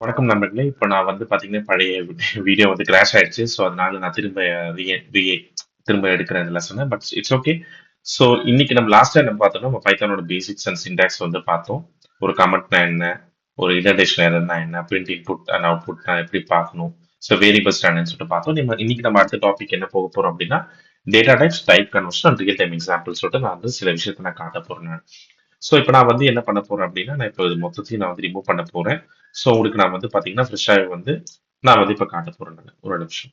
வணக்கம் நண்பர்களே. இப்போ நான் வந்து பார்த்தீங்கன்னா, பழைய வீடியோ வந்து கிராஷ் ஆயிடுச்சு. ஸோ, அதனால நான் திரும்ப ரீ ரீ திரும்ப எடுக்கிறேன் இந்த லெசன. But it's okay. ஸோ, இன்னைக்கு நம்ம லாஸ்ட்டா என்ன பார்த்தோம்னா, நம்ம பைத்தானோட பேசிக்ஸ் அண்ட் சின்டாக்ஸ் வந்து பார்த்தோம். ஒரு கமெண்ட்னா என்ன? ஒரு இன்டென்டேஷன் எரர்னா என்ன? பிரிண்ட் இன்புட் அண்ட் அவுட்புட்னா எப்படி பார்க்கணும்? ஸோ, வேரியபிள்ஸ் என்னன்னு சொல்லிட்டு பார்த்தோம். இன்னைக்கு நம்ம அடுத்த டாபிக் என்ன போக போறோம் அப்படின்னா, data types, type conversion and real time example சொல்லிட்டு நான் வந்து சில விஷயத்த நான் காட்ட போறேன். ஸோ இப்போ நான் வந்து என்ன பண்ண போறேன் அப்படின்னா, நான் இப்போ இது மொத்தத்தையும் நான் வந்து ரிமூவ் பண்ண போறேன். ஸோ உங்களுக்கு நான் வந்து பார்த்தீங்கன்னா, ஃப்ரெஷ்ஷாவே வந்து நான் வந்து இப்போ காட்ட போறேன் நானு. ஒரு நிமிஷம்.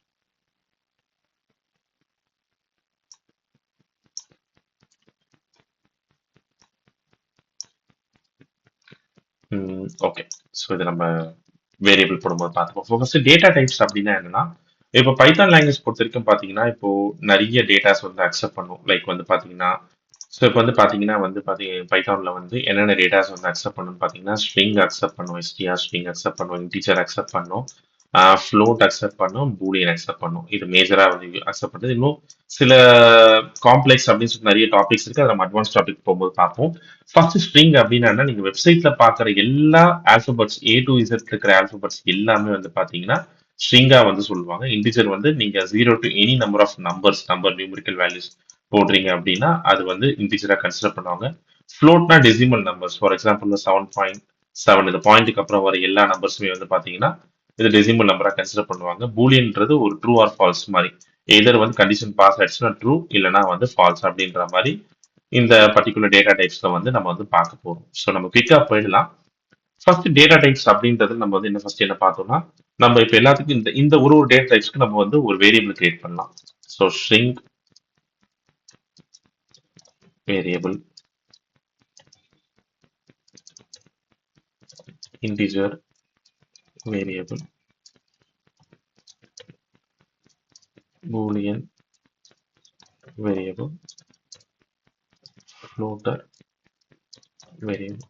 ஓகே. ஸோ இது நம்ம வேரியபிள் போடும்போது பார்த்துப்போம். ஃபர்ஸ்ட் டேட்டா டைப்ஸ் அப்படின்னா என்னன்னா, இப்போ பைத்தான் லாங்குவேஜ் பொறுத்த வரைக்கும் பார்த்தீங்கன்னா, இப்போ நிறைய டேட்டாஸ் வந்து அக்செப்ட் பண்ணும். லைக் வந்து பார்த்தீங்கன்னா, ஸோ இப்போ வந்து பார்த்தீங்கன்னா பைத்தான்ல வந்து என்னென்ன டேட்டாஸ் வந்து அக்செப்ட் பண்ணும்னு பார்த்தீங்கன்னா, ஸ்ட்ரிங் அக்செப்ட் பண்ணும், எஸ்டிஆர் ஸ்ட்ரிங் அக்செப்ட் பண்ணும், இன்டிஜர் அக்செப்ட் பண்ணும், ஃப்ளோட் அக்செப்ட் பண்ணும், பூலியன் அக்செப்ட் பண்ணும். இது மேஜரா வந்து அக்செப்ட் பண்ணுது. இன்னும் சில காம்ப்ளெக்ஸ் அப்படின்னு சொல்லி நிறைய டாபிக்ஸ் இருக்கு. அதை நம்ம அட்வான்ஸ் டாபிக் போகும்போது பார்ப்போம். ஃபர்ஸ்ட் ஸ்ட்ரிங் அப்படின்னா நீங்க வெப்சைட்ல பார்க்குற எல்லா ஆல்பபெட்ஸ் ஏ டு இசட் இருக்கிற ஆல்பபெட்ஸ் எல்லாமே வந்து பார்த்தீங்கன்னா ஸ்ட்ரிங்கா வந்து சொல்லுவாங்க. இன்டிஜர் வந்து நீங்க 0 to any number of number numerical values போடுறீங்க அப்படின்னா அது வந்து இன்டிஜரா கன்சிடர் பண்ணுவாங்க. ஃப்ளோட்னா டெசிமல் நம்பர்ஸ். ஃபார் எக்ஸாம்பிள் 7.7 இந்த பாயிண்ட்டுக்கு அப்புறம் வர எல்லா நம்பர்ஸுமே வந்து பாத்தீங்கன்னா இது டெசிமல் நம்பரா கன்சிடர் பண்ணுவாங்க. பூலியன்றது ஒரு ட்ரூ ஆர் ஃபால்ஸ் மாதிரி. எதர் வந்து கண்டிஷன் பாஸ் ஆயிடுச்சுன்னா ட்ரூ, இல்லைன்னா வந்து ஃபால்ஸ் அப்படின்ற மாதிரி இந்த பர்டிகுலர் டேட்டா டைப்ஸ்ல வந்து நம்ம வந்து பார்க்க போறோம். ஸோ நம்ம குயிக்கா போயிடலாம். ஃபர்ஸ்ட் டேட்டா டைப்ஸ் அப்படின்றது நம்ம வந்து என்ன பார்த்தோம்னா, நம்ம இப்போ எல்லாத்துக்கும் இந்த இந்த ஒரு ஒரு டேட்டா டைப்ஸ்க்கு நம்ம வந்து ஒரு வேரியபிள் கிரியேட் பண்ணலாம். So string variable, integer variable, Boolean variable, floater variable.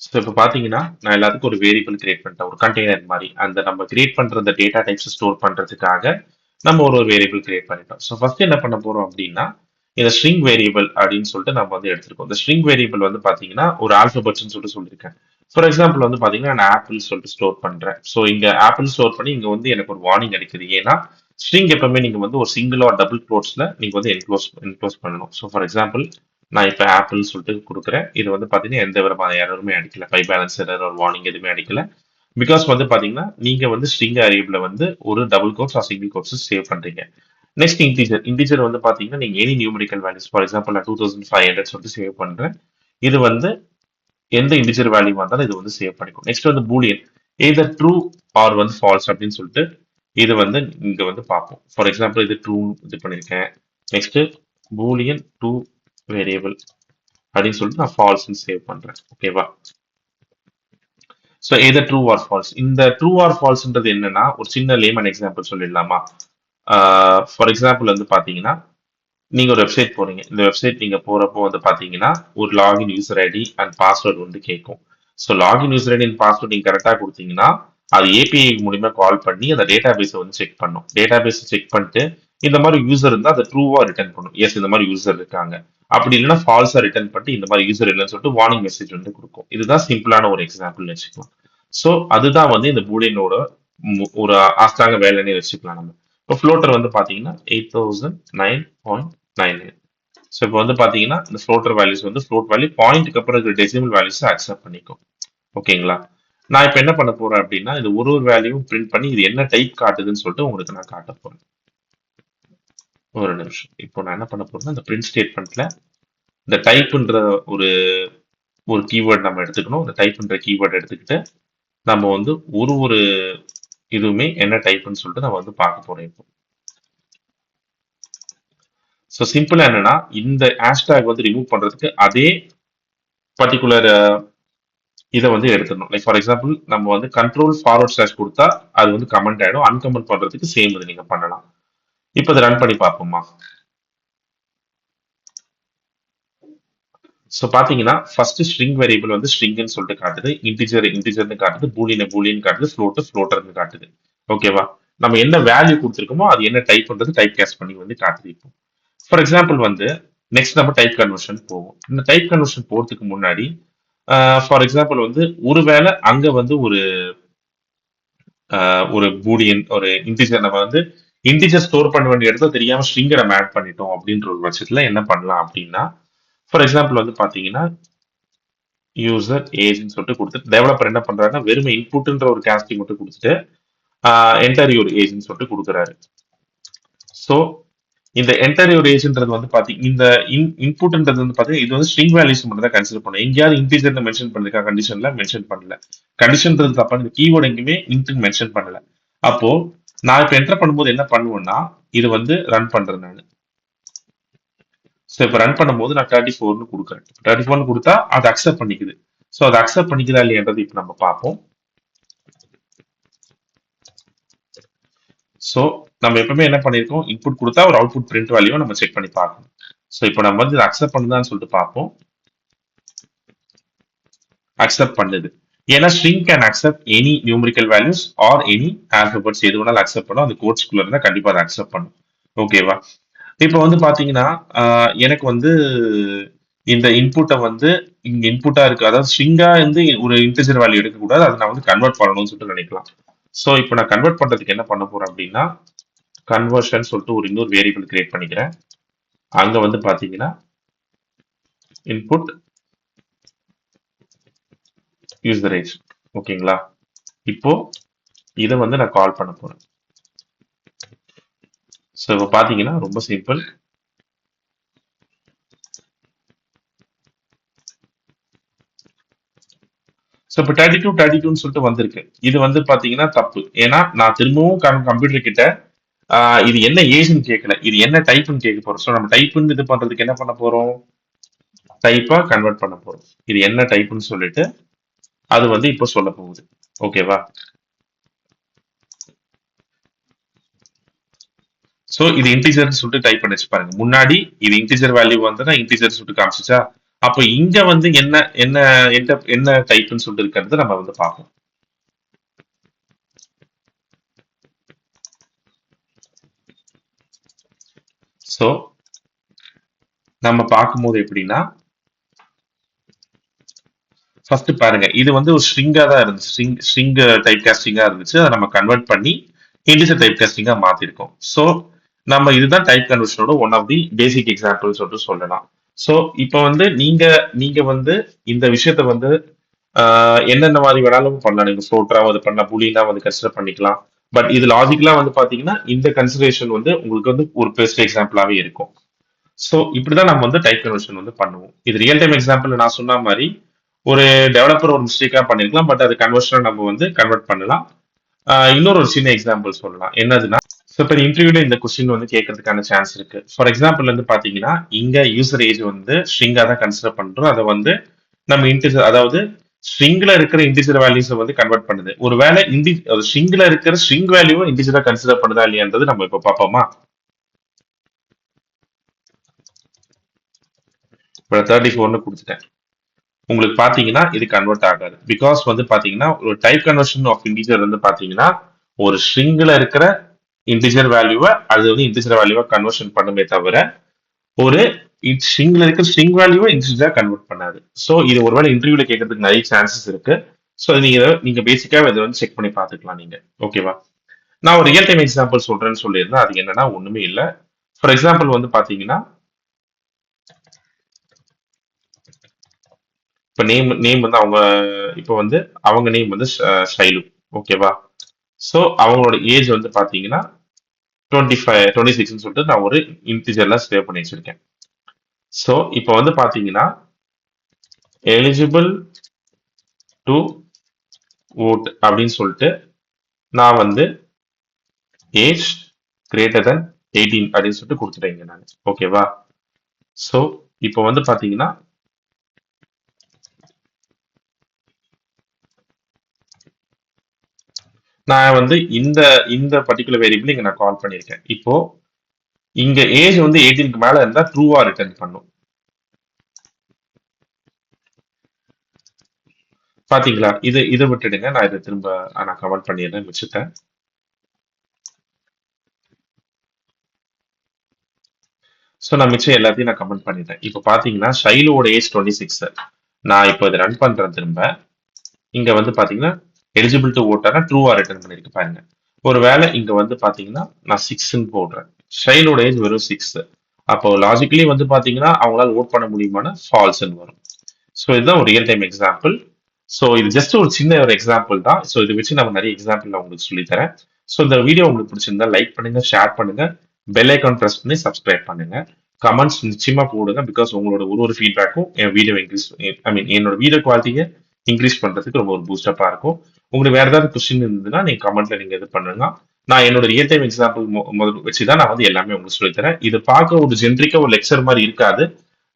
So இப்போ பார்த்தீங்கன்னா நான் எல்லாத்துக்கும் ஒரு வேரியபிள் கிரியேட் பண்ணிட்டேன், ஒரு கண்டெய்னர் மாதிரி. அந்த நம்ம கிரியேட் பண்ற அந்த டேட்டா டைப்ஸ் ஸ்டோர் பண்றதுக்காக நம்ம ஒரு ஒரு வேரியபிள் கிரியேட் பண்ணிட்டோம். ஸோ ஃபர்ஸ்ட் என்ன பண்ண போறோம் அப்படின்னா, இந்த ஸ்ட்ரிங் வேரியபிள் அப்படின்னு சொல்லிட்டு நம்ம வந்து எடுத்திருக்கோம். இந்த ஸ்ட்ரிங் வேரியபிள் வந்து பாத்தீங்கன்னா ஒரு ஆல்பபெட்ஸ்னு சொல்லிட்டு சொல்லியிருக்கேன். ஃபார் எக்ஸாம்பிள் வந்து பாத்தீங்கன்னா நான் ஆப்பிள் சொல்லிட்டு ஸ்டோர் பண்றேன். ஸோ இங்க ஆப்பிள் ஸ்டோர் பண்ணி இங்க வந்து எனக்கு ஒரு வார்னிங் அடிக்குது. ஏன்னா ஸ்ட்ரிங் எப்பவுமே நீங்க வந்து ஒரு சிங்கிள் ஆர் டபுள் க்ளோட்ஸ்ல நீங்க வந்து என்க்ளோஸ் பண்ணணும். ஸோ ஃபார் எக்ஸாம்பிள் நான் இப்போ ஆப்பிள் சொல்லிட்டு கொடுக்குறேன். இது வந்து பாத்தீங்கன்னா எந்த விதமான எரருமே அடிக்கல, பை பேலன்ஸ் எரர் ஒரு வார்னிங் எதுவுமே அடிக்கல. பிகாஸ் வந்து பாத்தீங்கன்னா நீங்க வந்து ஸ்ட்ரிங் வேரியபிள வந்து ஒரு double quotes or single quotes save பண்றீங்க. நெக்ஸ்ட் இன்டிஜர் வந்து பாத்தீங்கன்னா நீங்க any numerical values, for example நான் 2500 சொல்லிட்டு சேவ் பண்றேன். இது வந்து எந்த இன்டிஜர் வேல்யூ வந்தாலும் இது வந்து சேவ் பண்ணிக்கும். நெக்ஸ்ட் வந்து பூலியன், எய்தர் ட்ரூ ஆர் வந்து ஃபால்ஸ் அப்படின்னு சொல்லிட்டு இது வந்து இங்க வந்து பார்ப்போம். ஃபார் எக்ஸாம்பிள் இது ட்ரூ இது பண்ணிருக்கேன். நெக்ஸ்ட் பூலியன் ட்ரூ வேரியபிள் அப்படின்னு சொல்லிட்டு நான் ஃபால்ஸ்னு சேவ் பண்றேன். ஓகேவா? So either true or false. இந்த ட்ரூ ஆர் ஃபால்ஸ்ன்றது என்னன்னா ஒரு சின்ன லேமன் எக்ஸாம்பிள் சொல்லிடலாமா? ஃபார் எக்ஸாம்பிள் வந்து பாத்தீங்கன்னா நீங்க ஒரு வெப்சைட் போறீங்க. இந்த வெப்சைட் நீங்க போறப்போ வந்து பாத்தீங்கன்னா ஒரு login user ID and password வந்து கேட்கும். So login user ID and password நீங்க கரெக்டா கொடுத்தீங்கன்னா அது ஏபிஐ மூலியமா கால் பண்ணி அந்த டேட்டா பேஸை வந்து செக் பண்ணும். டேட்டா பேஸ் செக் பண்ணிட்டு இந்த மாதிரி யூசர் இருந்தா அதை ட்ரூவா ரிட்டர்ன் பண்ணும். எஸ் இந்த மாதிரி யூசர் இருக்காங்க. அப்படி இல்லைன்னா ஃபால்ஸா ரிட்டர்ன் பண்ணிட்டு இந்த மாதிரி யூசர் இல்லைன்னு சொல்லிட்டு வார்னிங் மெசேஜ் வந்து கொடுக்கும். இதுதான் சிம்பிளான ஒரு எக்ஸாம்பிள் வச்சுக்கலாம். ஸோ அதுதான் வந்து இந்த பூலியனோட ஒரு ஆஸ்தாங்க வேலைன்னு வச்சுக்கலாம் நம்ம. இப்போ ஃப்ளோட்டர் வந்து பாத்தீங்கன்னா 8009.99. ஸோ இப்போ வந்து பாத்தீங்கன்னா இந்த ஃப்ளோட்டர் வேல்யூஸ் வந்து ஃப்ளோட் வேல்யூ பாயிண்ட்க்கு அப்புறம் இருக்கிற டெசிமல் வேல்யூஸ் அக்செப்ட் பண்ணிக்கும். ஓகேங்களா? நான் இப்போ என்ன பண்ண போறேன் அப்படின்னா இது ஒரு ஒரு வேல்யூவும் பிரிண்ட் பண்ணி இது என்ன டைப் காட்டுதுன்னு சொல்லிட்டு உங்களுக்கு நான் காட்ட போறேன். ஒரு நிமிஷம். இப்போ நான் என்ன பண்ண போறேன்னா இந்த பிரிண்ட் ஸ்டேட்மெண்ட்ல இந்த டைப்ன்ற ஒரு ஒரு கீவேர்ட் நம்ம எடுத்துக்கணும். இந்த டைப்ன்ற கீவேர்ட் எடுத்துக்கிட்டு நம்ம வந்து ஒரு ஒரு இதுவுமே என்ன டைப்னு சொல்லிட்டு நம்ம வந்து பார்க்க போறோம் இப்போ. ஸோ சிம்பிளா என்னன்னா இந்த ஹேஷ்டேக் வந்து ரிமூவ் பண்றதுக்கு அதே பர்டிகுலர் இதை வந்து எடுத்துடணும். லைக் ஃபார் எக்ஸாம்பிள் நம்ம வந்து கண்ட்ரோல் ஃபார்வர்ட் ஸ்லாஷ் கொடுத்தா அது வந்து கமெண்ட் ஆயிடும். அன்கமெண்ட் பண்றதுக்கு சேம் இது நீங்க பண்ணலாம். இப்போ இதை ரன் பண்ணி பார்ப்போமா? ஸோ பாத்தீங்கன்னா ஃபர்ஸ்ட் ஸ்ட்ரிங் வேரியபிள் வந்து ஸ்ட்ரிங்னு சொல்லிட்டு காட்டுது, இன்டிஜர்னு காட்டுது, பூலியன் காட்டுது, ஃப்ளோட்டர்னு காட்டுது. ஓகேவா? நம்ம என்ன வேல்யூ கொடுத்துருக்கோமோ அது என்ன டைப் பண்றது டைப் கேஸ்ட் பண்ணி வந்து காட்டுது. இப்போ ஃபார் எக்ஸாம்பிள் வந்து நெக்ஸ்ட் நம்ம டைப் கன்வர்ஷன் போவோம். இந்த டைப் கன்வர்ஷன் போறதுக்கு முன்னாடி ஃபார் எக்ஸாம்பிள் வந்து ஒருவேளை அங்க வந்து ஒரு ஒரு பூலியன் ஒரு இன்டிஜர் நம்ம வந்து இன்டிஜர் ஸ்டோர் பண்ண வேண்டிய இடத்துல தெரியாம ஸ்ட்ரிங்கை நம்ம ஆட் பண்ணிட்டோம் அப்படின்ற ஒரு பட்சத்துல என்ன பண்ணலாம் அப்படின்னா, ஃபார் எக்ஸாம்பிள் வந்து பாத்தீங்கன்னா யூசர் ஏஜ்னு சொல்லிட்டு கொடுத்துட்டு டெவலப்பர் என்ன பண்றாருன்னா வெறும் இன்புட்ன்ற ஒரு கேஸ்டிங் மட்டும் கொடுத்துட்டு என்டர் யுவர் ஏஜ்னு சொல்லிட்டு கொடுக்குறாரு. ஸோ இந்த என்டர் யுவர் ஏஜ்ன்றது வந்து பாத்தீங்க இந்த இன்புட்ன்றது வந்து பாத்தீங்கன்னா இது வந்து ஸ்ட்ரிங் வேல்யூஸ் மட்டும் தான் கன்சிடர் பண்ணும். எங்கேயாவது இன்டிஜர் மென்ஷன் பண்ணிருக்கா கண்டிஷன்ல மென்ஷன் பண்ணல. கண்டிஷன்றது தப்பா இந்த கீவேர்டு எங்கேயுமே இன்ட் மென்ஷன் பண்ணல. அப்போ நான் இப்ப என்டர் பண்ணும்போது என்ன பண்ணுவேன்னா இது வந்து ரன் பண்றேன் நான். ஸோ இப்போ ரன் பண்ணும்போது நான் 34ன்னு கொடுக்குறேன். 34ன்னு கொடுத்தா அதை அக்செப்ட் பண்ணிக்குது. ஸோ அதை அக்செப்ட் பண்ணிக்குதா இல்லையன்றது இப்போ நம்ம பார்ப்போம். ஸோ நம்ம எப்பவுமே என்ன பண்ணியிருக்கோம் இன்புட் கொடுத்தா ஒரு அவுட்புட் பிரிண்ட் வேல்யூவை நம்ம செக் பண்ணி பார்க்கணும். ஸோ இப்போ நம்ம வந்து அக்செப்ட் பண்ணுதான்னு சொல்லிட்டு பார்ப்போம். அக்செப்ட் பண்ணுது. ஏன்னா string can accept any numerical values or any alphabets எது வேணாலும் அக்செப்ட் பண்ணும். அந்த கோட்ஸ்குள்ள இருந்தா கண்டிப்பா அதை அக்செப்ட் பண்ணும். ஓகேவா? இப்போ வந்து பாத்தீங்கன்னா எனக்கு வந்து இந்த இன்புட்டை வந்து இங்க இன்புட்டா இருக்கு, அதாவது ஸ்ட்ரிங்கா இருந்து ஒரு இன்டிஜர் வேல்யூ எடுக்கக்கூடாது, அதை நான் வந்து கன்வெர்ட் பண்ணணும்னு சொல்லிட்டு நினைக்கலாம். ஸோ இப்போ நான் கன்வெர்ட் பண்றதுக்கு என்ன பண்ண போறேன் அப்படின்னா கன்வர்ஷன் சொல்லிட்டு ஒரு இன்னொரு வேரியபிள் கிரியேட் பண்ணிக்கிறேன். அங்க வந்து பாத்தீங்கன்னா இன்புட் யூசர் ஏஜ். ஓகேங்களா? இப்போ இதை வந்து நான் கால் பண்ண போறேன். ஸோ இப்போ பாத்தீங்கன்னா ரொம்ப சிம்பிள். ஸோ இப்போ 32 சொல்லிட்டு வந்திருக்கு. இது வந்து பாத்தீங்கன்னா தப்பு. ஏன்னா நான் திரும்பவும் கம்ப்யூட்டர் கிட்ட இது என்ன ஏஜ்னு கேட்கல, இது என்ன டைப்னு கேட்க போறோம். ஸோ நம்ம டைப்னு இது பண்றதுக்கு என்ன பண்ண போறோம், டைப்பா கன்வெர்ட் பண்ண போறோம். இது என்ன டைப்னு சொல்லிட்டு அது வந்து இப்போ சொல்ல போகுது. ஓகேவா? ஸோ இது இன்டிஜர்னு சொல்லிட்டு டைப் பண்ணி வச்சு பாருங்க. முன்னாடி இது இன்டிஜர் வேல்யூ வந்தா இன்டிஜர் சொல்லிட்டு காமிச்சிச்சா, அப்போ இங்க வந்து என்ன என்ன என்ன டைப்னு சொல்லிட்டு இருக்கிறது நம்ம வந்து பார்ப்போம். ஸோ நம்ம பார்க்கும்போது எப்படின்னா ஃபர்ஸ்ட் பாருங்க இது வந்து ஒரு ஸ்ட்ரிங்கா தான் இருந்துச்சு, ஸ்ட்ரிங் டைப் காஸ்டிங்கா இருந்துச்சு. அதை நம்ம கன்வெர்ட் பண்ணி இன்டிஜர் டைப் காஸ்டிங்கா மாத்திருக்கோம். ஸோ நம்ம இதுதான் டைப் கன்வர்ஷனோட one of the basic example சொல்லிட்டு சொல்லலாம். ஸோ இப்போ வந்து நீங்க நீங்க வந்து இந்த விஷயத்த வந்து என்னென்ன மாதிரி வேணாலும் பண்ணலாம். நீங்க ஃப்ளோட்டரா வந்து பண்ணலாம், புலினா வந்து கன்சிடர் பண்ணிக்கலாம். பட் இது லாஜிக்கலா வந்து பாத்தீங்கன்னா இந்த கன்சிடரேஷன் வந்து உங்களுக்கு வந்து ஒரு பெஸ்ட் எக்ஸாம்பிளாவே இருக்கும். ஸோ இப்படிதான் நம்ம வந்து டைப் கன்வர்ஷன் வந்து பண்ணுவோம். இது ரியல் டைம் எக்ஸாம்பிள் நான் சொன்ன மாதிரி ஒரு டெவலப்பர் ஒரு மிஸ்டேக்கா பண்ணிருக்கலாம், பட் அது கன்வர்ஷனா நம்ம வந்து கன்வெர்ட் பண்ணலாம். இன்னொரு ஒரு சின்ன எக்ஸாம்பிள் சொல்லலாம். என்னதுன்னா ஸோ இப்போ இன்டர்வியூல இந்த கொஸ்டின் வந்து கேட்கறதுக்கான சான்ஸ் இருக்கு. ஃபார் எக்ஸாம்பிள் வந்து பாத்தீங்கன்னா இங்க யூசர் ஏஜ் வந்து ஸ்ட்ரிங்கா தான் கன்சிடர் பண்றோம். அதை வந்து நம்ம இன்டிஜர், அதாவது ஸ்ட்ரிங்ல இருக்கிற இன்டிஜர் வேல்யூஸை வந்து கன்வெர்ட் பண்ணுது. ஒருவேளை ஸ்ட்ரிங்ல இருக்கிற ஸ்ட்ரிங் வேல்யூவை இன்டிஜரா கன்சிடர் பண்ணுதா இல்லையான்றது நம்ம இப்ப பார்ப்போமா. இப்போ 34ன்னு கொடுத்துட்டேன். உங்களுக்கு பாத்தீங்கன்னா இது கன்வெர்ட் ஆகாது. பிகாஸ் வந்து பாத்தீங்கன்னா ஒரு டைப் கன்வர்ஷன் ஆஃப் இன்டிஜர் வந்து பாத்தீங்கன்னா ஒரு ஸ்ட்ரிங்ல இருக்கிற இன்டிஜர் வேல்யூவை அது வந்து இன்டிஜர் வேல்யூவா கன்வர்ஷன் பண்ணுமே தவிர ஒரு ஸ்ட்ரிங்ல இருக்கிற ஸ்ட்ரிங் வேல்யூவை இன்டிஜரா கன்வெர்ட் பண்ணாது. ஸோ இது ஒருவேளை இன்டர்வியூல கேட்கறதுக்கு நிறைய சான்சஸ் இருக்கு. ஸோ நீங்க பேசிக்கா இதை வந்து செக் பண்ணி பார்த்துக்கலாம் நீங்க. ஓகேவா? நான் ஒரு ரியல் டைம் எக்ஸாம்பிள் சொல்றேன்னு சொல்லியிருந்தேன். அது என்னன்னா ஒண்ணுமே இல்லை. ஃபார் எக்ஸாம்பிள் வந்து பாத்தீங்கன்னா இப்ப நேம் வந்து அவங்க இப்ப வந்து அவங்க நேம் வந்து ஷைலு. ஓகேவா? ஸோ அவங்களோட ஏஜ் வந்து பாத்தீங்கன்னா 26 சொல்லிட்டு நான் ஒரு இன்டிஜர்ல சேவ் பண்ணி வச்சிருக்கேன். ஸோ இப்போ வந்து பாத்தீங்கன்னா எலிஜிபிள் டு ஓட் அப்படின்னு சொல்லிட்டு நான் வந்து ஏஜ் கிரேட்டர் than 18 அப்படின்னு சொல்லிட்டு கொடுத்துட்டேங்க நான். ஓகேவா? ஸோ இப்போ வந்து பாத்தீங்கன்னா நான் வந்து இந்த இந்த பர்டிகுலர் வேரியபிள் இங்க நான் கால் பண்ணியிருக்கேன். இப்போ இங்க ஏஜ் வந்து 18க்கு மேல இருந்தா ட்ரூவா ரிட்டர்ன் பண்ணும். பாத்தீங்களா? இதை விட்டுடுங்க, நான் இதை திரும்ப நான் கமெண்ட் பண்ணிடுறேன் மிச்சத்தை. ஸோ நான் மிச்சம் எல்லாத்தையும் நான் கமெண்ட் பண்ணிட்டேன். இப்போ பாத்தீங்கன்னா ஷைலோட ஏஜ் 26. நான் இப்போ இதை ரன் பண்றேன் திரும்ப. இங்க வந்து பாத்தீங்கன்னா எலிஜிபிள் டு ஓட்டானா ட்ரூவா ரிட்டர்ன் பண்ணிருக்கு பாருங்க. ஒருவேளை இங்க வந்து பாத்தீங்கன்னா நான் 6ன்னு போடுறேன். சைல்டோட ஏஜ் வெறும் 6. அப்போ லாஜிக்கலி வந்து பாத்தீங்கன்னா அவங்களால ஓட் பண்ண முடியுமானா ஃபால்ஸ்ன்னு வரும். ஸோ இதுதான் ஒரு ரியல் டைம் எக்ஸாம்பிள். ஸோ இது ஜஸ்ட் ஒரு சின்ன ஒரு எக்ஸாம்பிள் தான். ஸோ இதை வச்சு நம்ம நிறைய எக்ஸாம்பிள் நான் உங்களுக்கு சொல்லித் தரேன். ஸோ இந்த வீடியோ உங்களுக்கு பிடிச்சிருந்தா லைக் பண்ணுங்க, ஷேர் பண்ணுங்க, பெல் ஐக்கான் ப்ரெஸ் பண்ணி சப்ஸ்கிரைப் பண்ணுங்க. கமெண்ட்ஸ் நிச்சயமா போடுங்க. பிகாஸ் உங்களோட ஒரு ஃபீட்பேக்கும் என் வீடியோ இன்க்ரீஸ், ஐ மீன் என்னோட வீடியோ குவாலிட்டியை இன்க்ரீஸ் பண்றதுக்கு ரொம்ப ஒரு பூஸ்டப்பா இருக்கும். உங்களுக்கு வேற ஏதாவது கொஸ்டின் இருந்ததுன்னா நீங்க கமெண்ட்ல நீங்க இது பண்ணுங்க. நான் என்னோட ரியல் டைம் எக்ஸாம்பிள் வச்சு தான் நான் வந்து எல்லாமே உங்களுக்கு சொல்லித் தரேன். இது பார்க்க ஒரு ஜென்ரிக்கா ஒரு லெக்சர் மாதிரி இருக்காது.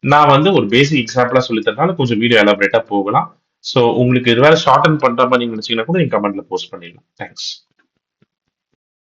நான் வந்து ஒரு பேசிக் எக்ஸாம்பிளா சொல்லி தரனால கொஞ்சம் வீடியோ எலாபரேட்டா போகலாம். ஸோ உங்களுக்கு இது வேற ஷார்ட் அண்ட் பண்ற மாதிரி நீங்க நினைச்சீங்கன்னா கூட நீங்க கமெண்ட்ல போஸ்ட் பண்ணிடலாம். தேங்க்ஸ்.